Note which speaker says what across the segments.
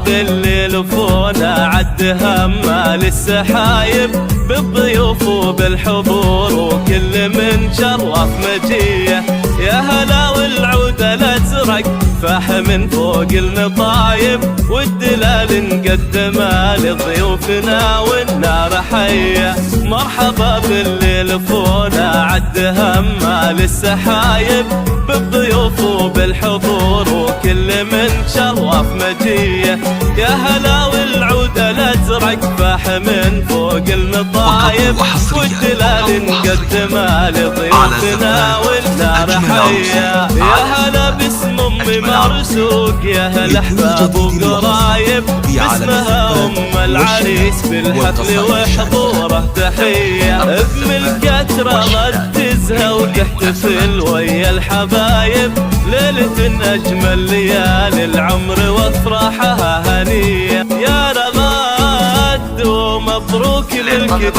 Speaker 1: بالليل فونا عد همه للسحايب بالضيوف وبالحضور وكل من شرف مجيه. يا هلا والعود الازرق فاح من فوق المطايب والدلال نقدمه لضيوفنا والنار حيه. مرحبا بالليل فونا عد همه للسحايب بالضيوف وبالحضور وكل من شرف مجيه. يا هلا والعود الازرق فاح من فوق المطايب والدلال نقدمه لضيوفنا والنار حيه. يا هلا باسم امي مرزوق يا هلا احباب وقرايب باسمها ام العريس بالحفل وحضوره تحيه. بملكة رغدتزها وتحتفل ويا الحبايب ليلة اجمل ليالي العمر وافراحها هنيه. يا رغد ومبروك ملكتك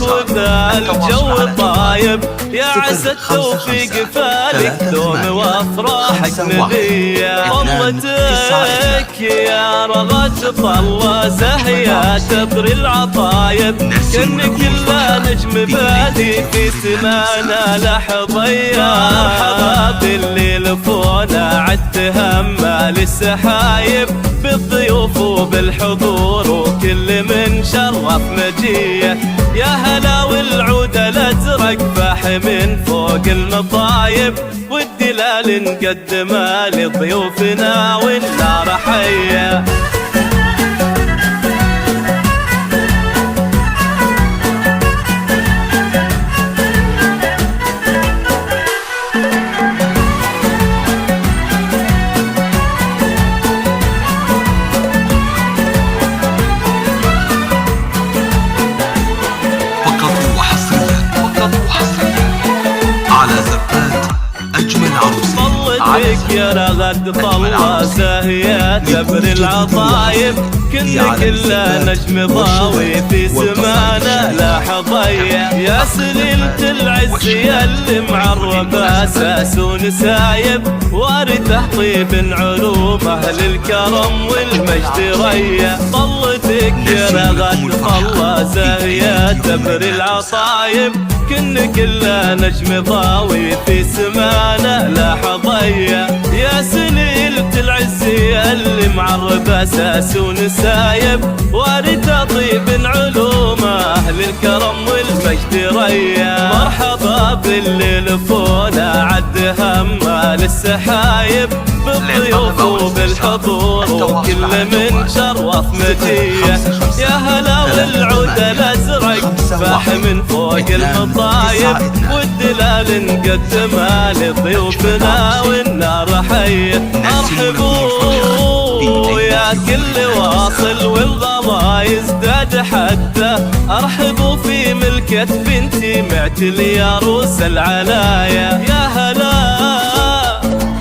Speaker 1: وذا الجو طايب يا عسى التوفيق فالك دوم وافراحك نبيه. طلتك يا رغد طلة زهية تبري العطايب كأنك كلها نجم بادي في سمانا لحظية. مرحبا بالليل فونا عد همه للسحايب بالضيوف وبالحضور وكل من شرف مجيه. يا هلا والعود الازرق فاح من فوق المطايب والدلال نقدمه لضيوفنا والنار حيه. طلتك يا رغد طلة زاهية تبري العطايب كنا كلها نجم ضاوي في سمانا لحظية. يا سليلة العز ياللي معربة اساس ونسايب وارثه طيب علوم اهل الكرم والمجد ريه. طلتك يا رغد طلة زاهية تبري العطايب كنا كلها نجم ضاوي في سمانا لحظية. يا سليلة العز اللي معرب اساس ونسايب وارثه طيب علوم اهل الكرم والمجد ريه. مرحبا بالليل فونا عد همه للسحايب بالضيوف وبالحضور وكل من شرف مجيه. يا هلا والعود الازرق فاح من فوق المطايب والدلال نقدمها لضيوفنا والنار حيه. ارحبوا يا كل واصل والغلا يزداد حده ارحبوا في ملكة بنتي معتلي يا عروس العلايا. يا هلا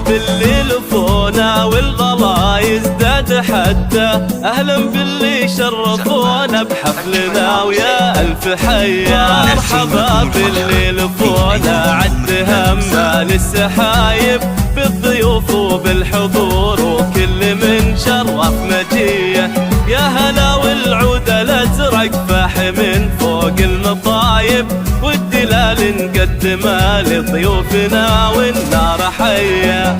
Speaker 1: بالليل فونا والغلا يزداد حده اهلا باللي شرفونا بحفلنا ويا الف حيه. مرحبا بالليل فونا عد همه للسحايب بالضيوف وبالحضور وكل من شرف مجيه. يا هلا والعود الازرق فاح من فوق المطايب والدلال نقدمه لضيوفنا والنار حيه.